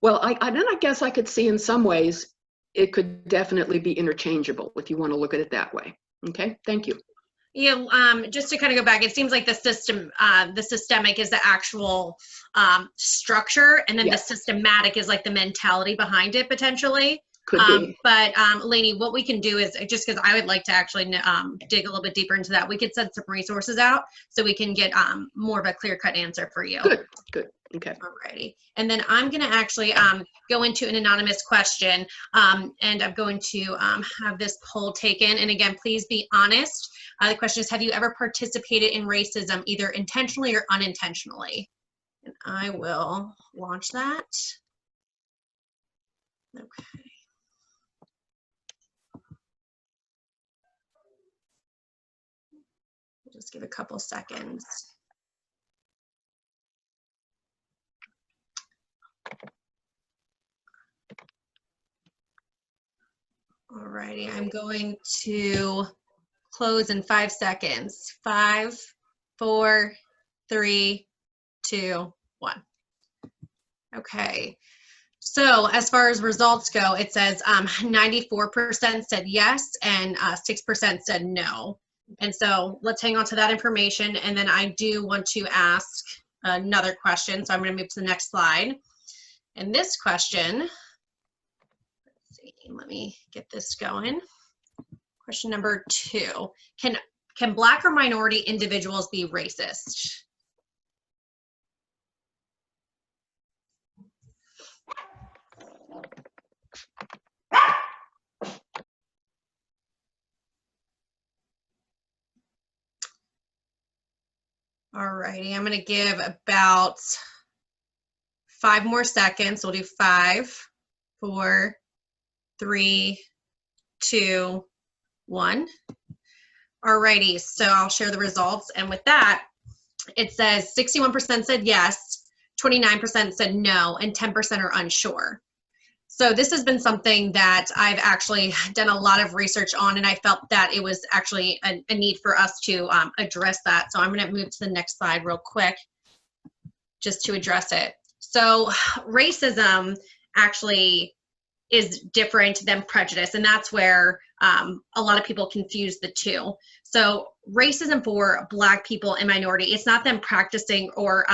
Well, then I guess I could see in some ways it could definitely be interchangeable if you want to look at it that way. Okay, thank you. Yeah, just to kind of go back, it seems like the systemic is the actual structure, and then the systematic is like the mentality behind it potentially. Could be. But Lainey, what we can do is, just because I would like to actually dig a little bit deeper into that, we could send some resources out so we can get more of a clear-cut answer for you. Good, good. Okay. Alrighty. And then I'm going to actually go into an anonymous question, and I'm going to have this poll taken. And again, please be honest. The question is, have you ever participated in racism, either intentionally or unintentionally? And I will launch that. Okay. Just give a couple seconds. Alrighty, I'm going to close in 5 seconds. 5, 4, 3, 2, 1. Okay. So as far as results go, it says 94% said yes and 6% said no. And so let's hang on to that information. And then I do want to ask another question. So I'm going to move to the next slide. And this question, let's see, let me get this going. Question number 2, can Black or minority individuals be racist? Alrighty, I'm gonna give about 5 more seconds. We'll do 5, 4, 3, 2, 1. Alrighty, so I'll share the results. And with that, it says 61% said yes, 29% said no, and 10% are unsure. So this has been something that I've actually done a lot of research on, and I felt that it was actually a need for us to address that. So I'm going to move to the next slide real quick just to address it. So racism actually is different than prejudice, and that's where a lot of people confuse the two. So racism for Black people and minority, it's not them practicing or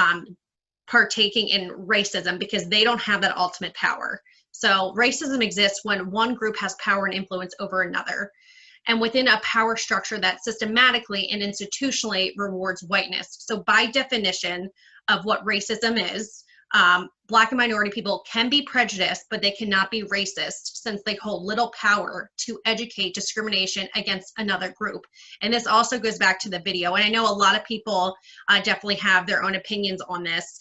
partaking in racism, because they don't have that ultimate power. So racism exists when one group has power and influence over another, and within a power structure that systematically and institutionally rewards whiteness. So by definition of what racism is, Black and minority people can be prejudiced, but they cannot be racist, since they hold little power to educate discrimination against another group. And this also goes back to the video. And I know a lot of people definitely have their own opinions on this,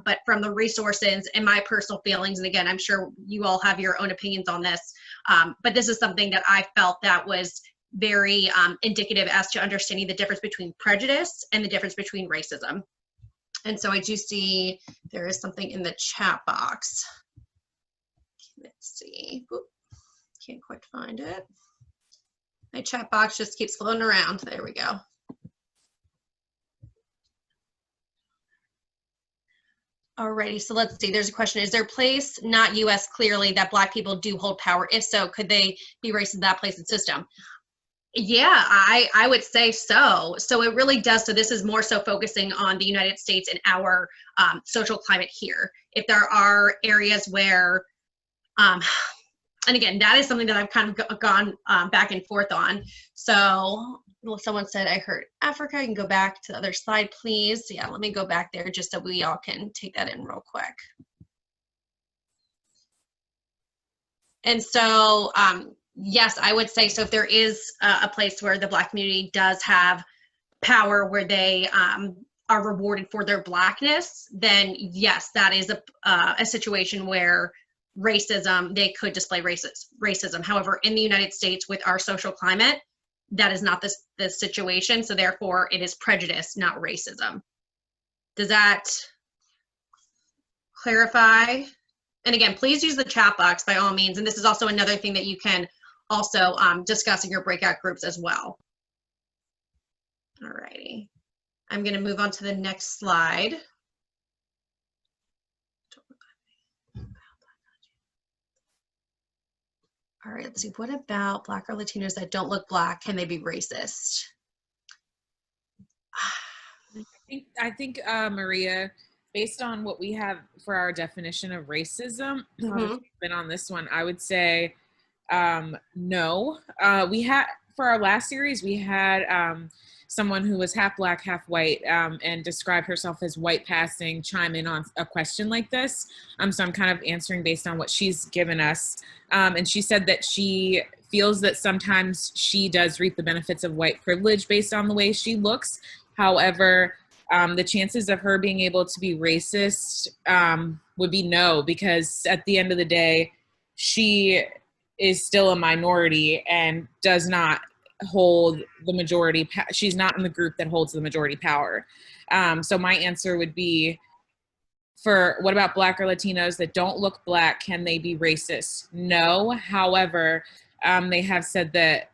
but from the resources and my personal feelings, and again, I'm sure you all have your own opinions on this, but this is something that I felt that was very indicative as to understanding the difference between prejudice and the difference between racism. And so I do see there is something in the chat box. Let's see. Oop, can't quite find it. My chat box just keeps floating around. There we go. Alrighty, so let's see. There's a question. Is there a place, not US clearly, that Black people do hold power? If so, could they be racist in that place and system? Yeah, I would say so. So it really does. So this is more so focusing on the United States and our social climate here. If there are areas where, and again, that is something that I've kind of gone back and forth on. So well, someone said, I heard Africa. You can go back to the other slide, please. Yeah, let me go back there just so we all can take that in real quick. And so, yes, I would say so. If there is a place where the Black community does have power, where they are rewarded for their Blackness, then yes, that is a situation where racism, they could display racism. However, in the United States, with our social climate, that is not the situation. So therefore, it is prejudice, not racism. Does that clarify? And again, please use the chat box by all means. And this is also another thing that you can also discuss in your breakout groups as well. All righty. I'm going to move on to the next slide. All right, let's see. What about Black or Latinos that don't look Black? Can they be racist? I think Maria, based on what we have for our definition of racism, been on this one, I would say no. We had, for our last series, we had someone who was half Black, half white, and described herself as white passing, chime in on a question like this. So I'm kind of answering based on what she's given us. And she said that she feels that sometimes she does reap the benefits of white privilege based on the way she looks. However, the chances of her being able to be racist would be no, because at the end of the day, she is still a minority and does not hold the majority. She's not in the group that holds the majority power. So my answer would be, for what about Black or Latinos that don't look Black, can they be racist? No. However, they have said that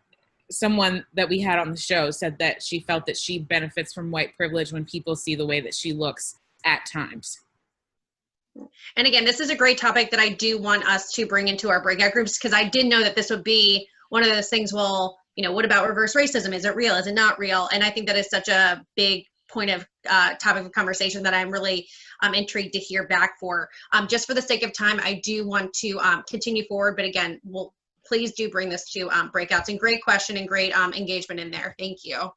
someone that we had on the show said that she felt that she benefits from white privilege when people see the way that she looks at times. And again, this is a great topic that I do want us to bring into our breakout groups, because I did know that this would be one of those things, well, you know, what about reverse racism? Is it real? Is it not real? And I think that is such a big point of topic of conversation that I'm really intrigued to hear back for. Just for the sake of time, I do want to continue forward, but again, please do bring this to breakouts. And great question and great engagement in there. Thank you.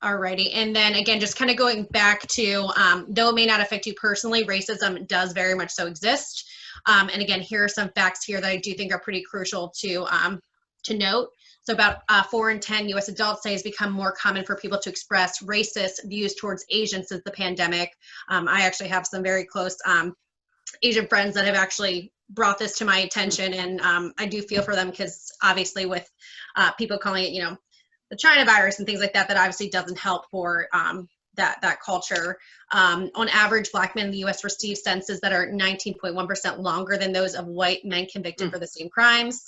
Alrighty, and then again, just kind of going back to, though it may not affect you personally, racism does very much so exist. And again, here are some facts here that I do think are pretty crucial to note. So about 4 in 10 US adults say it's become more common for people to express racist views towards Asians since the pandemic. I actually have some very close Asian friends that have actually brought this to my attention, and I do feel for them, because obviously with people calling it, you know, the China virus and things like that, that obviously doesn't help for that culture. On average, Black men in the US receive sentences that are 19.1% longer than those of white men convicted for the same crimes.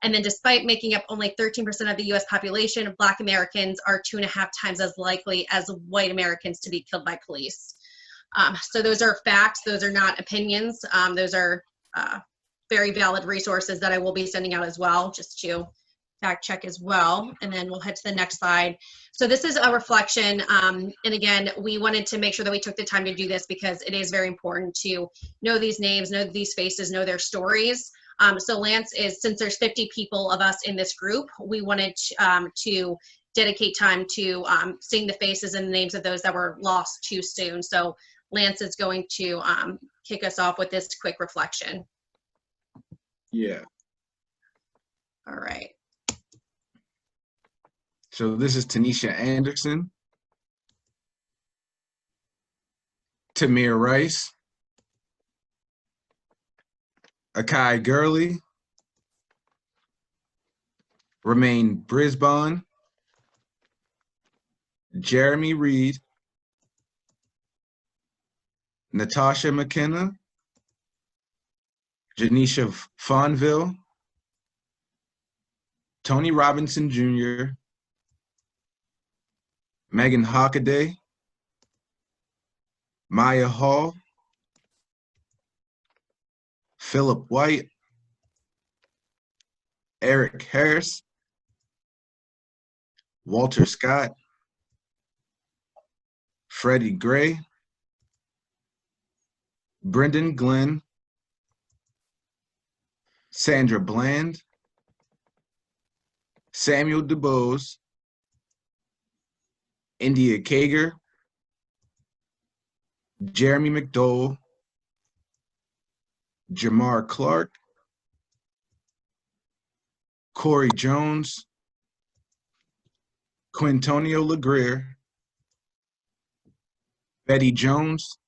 And then despite making up only 13% of the US population, Black Americans are 2.5 times as likely as white Americans to be killed by police. So those are facts, those are not opinions. Those are very valid resources that I will be sending out as well, just to fact check as well. And then we'll head to the next slide. So this is a reflection. And again, we wanted to make sure that we took the time to do this because it is very important to know these names, know these faces, know their stories. So Lance is, since there's 50 people of us in this group, we wanted to dedicate time to seeing the faces and the names of those that were lost too soon. So Lance is going to kick us off with this quick reflection. Yeah. All right. So this is Tanisha Anderson, Tamir Rice, Akai Gurley, Romaine Brisbane, Jeremy Reed, Natasha McKenna, Janisha Fonville, Tony Robinson Jr., Megan Hockaday, Maya Hall, Philip White, Eric Harris, Walter Scott, Freddie Gray, Brendan Glenn, Sandra Bland, Samuel DeBose, India Kager, Jeremy McDowell, Jamar Clark, Corey Jones, Quintonio LeGrier, Betty Jones,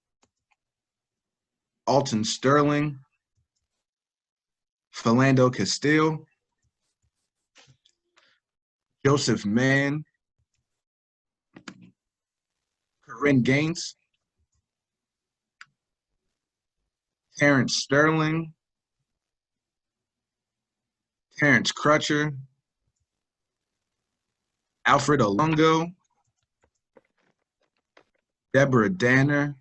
Alton Sterling, Philando Castile, Joseph Mann, Corinne Gaines, Terrence Sterling, Terrence Crutcher, Alfred Olungo, Deborah Danner,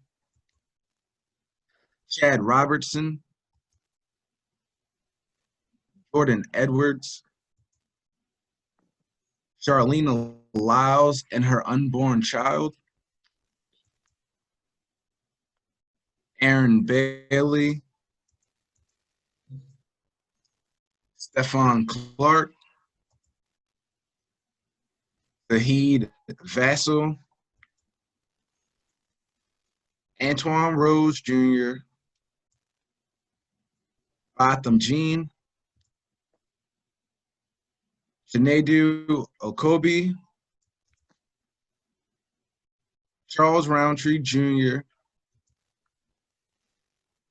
Chad Robertson, Jordan Edwards, Charlene Lyles and her unborn child, Aaron Bailey, Stefan Clark, Zahid Vassell, Antoine Rose Jr., Botham Jean, Janedu Okobi, Charles Roundtree Jr.,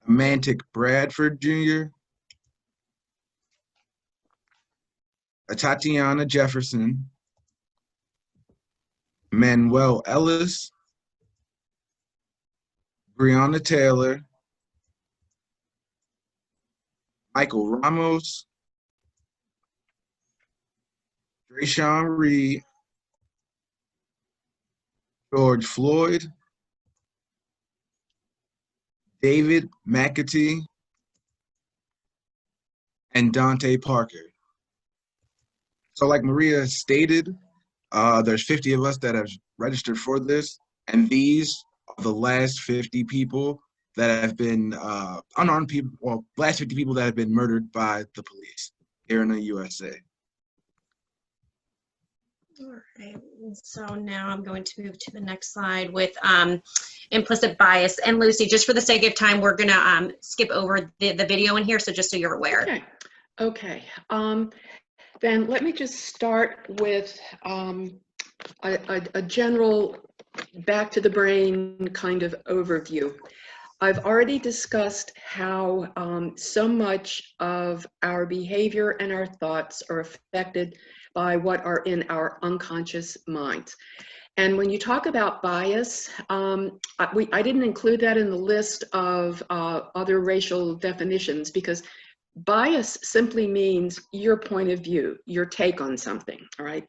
Amantic Bradford Jr., Tatiana Jefferson, Manuel Ellis, Breonna Taylor, Michael Ramos, Drayshawn Reed, George Floyd, David McAtee, and Dante Parker. So like Maria stated, there's 50 of us that have registered for this, and these are the last 50 people that have been unarmed people, well, last 50 people that have been murdered by the police here in the USA. All right, so now I'm going to move to the next slide with implicit bias. And Lucy, just for the sake of time, we're gonna skip over the video in here, so just so you're aware. Okay. Then let me just start with a general back to the brain kind of overview. I've already discussed how so much of our behavior and our thoughts are affected by what are in our unconscious minds. And when you talk about bias, I didn't include that in the list of other racial definitions because bias simply means your point of view, your take on something, all right?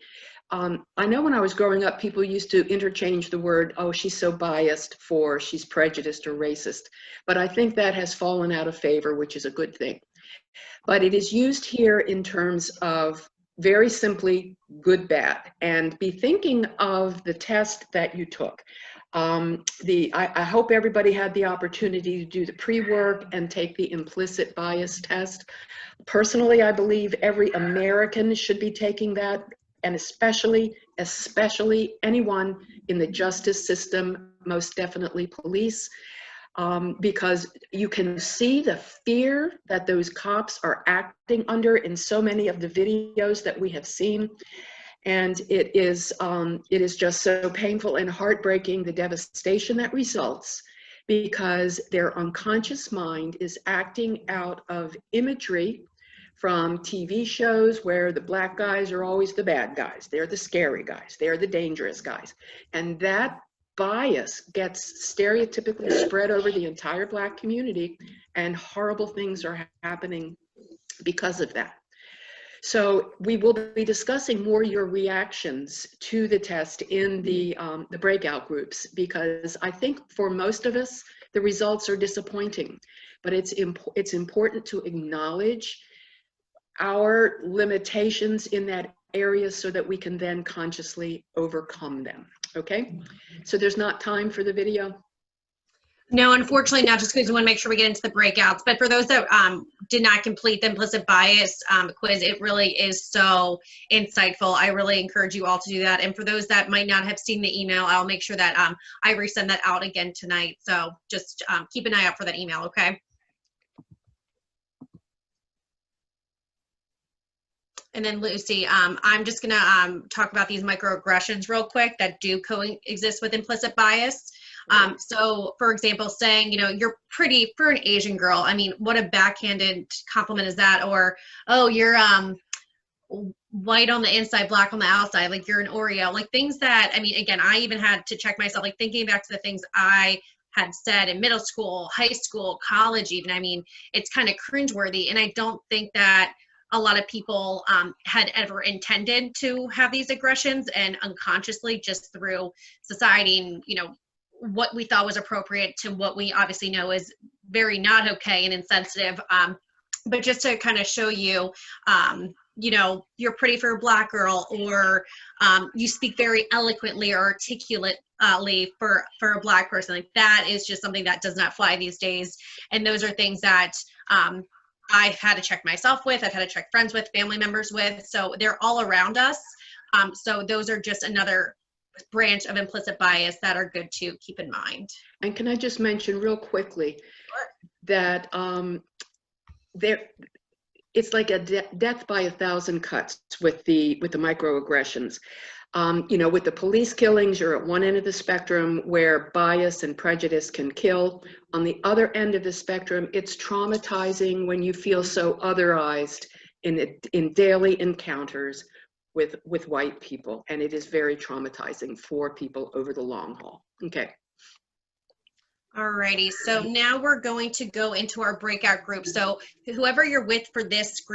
I know when I was growing up, people used to interchange the word, oh, she's so biased, for she's prejudiced or racist. But I think that has fallen out of favor, which is a good thing. But it is used here in terms of very simply good, bad, and be thinking of the test that you took. I hope everybody had the opportunity to do the pre-work and take the implicit bias test. Personally, I believe every American should be taking that, and especially anyone in the justice system, most definitely police, because you can see the fear that those cops are acting under in so many of the videos that we have seen. And it is just so painful and heartbreaking, the devastation that results, because their unconscious mind is acting out of imagery from TV shows where the black guys are always the bad guys. They're the scary guys. They're the dangerous guys. And that bias gets stereotypically spread over the entire black community, and horrible things are happening because of that. So we will be discussing more your reactions to the test in the breakout groups, because I think for most of us, the results are disappointing, but it's important to acknowledge our limitations in that area so that we can then consciously overcome them. Okay, so there's not time for the video? No, unfortunately not, just because we want to make sure we get into the breakouts. But for those that did not complete the implicit bias quiz, it really is so insightful. I really encourage you all to do that. And for those that might not have seen the email, I'll make sure that I resend that out again tonight. So just keep an eye out for that email, okay? And then Lucy, I'm just gonna talk about these microaggressions real quick that do coexist with implicit bias. So for example, saying, you know, you're pretty for an Asian girl. I mean, what a backhanded compliment is that? Or, oh, you're white on the inside, black on the outside, like you're an Oreo, like things that, I mean, again, I even had to check myself, like thinking back to the things I had said in middle school, high school, college even. I mean, it's kind of cringeworthy. And I don't think that a lot of people had ever intended to have these aggressions, and unconsciously just through society and, you know, what we thought was appropriate to what we obviously know is very not okay and insensitive. But just to kind of show you, you know, you're pretty for a black girl, or you speak very eloquently or articulately for a black person. Like that is just something that does not fly these days. And those are things that I've had to check myself with, I've had to check friends with, family members with, so they're all around us. So those are just another branch of implicit bias that are good to keep in mind. And can I just mention real quickly that it's like a death by 1,000 cuts with the microaggressions. You know, with the police killings, you're at one end of the spectrum where bias and prejudice can kill. On the other end of the spectrum, it's traumatizing when you feel so otherized in daily encounters with white people, and it is very traumatizing for people over the long haul. Okay. Alrighty, so now we're going to go into our breakout group. So whoever you're with for this group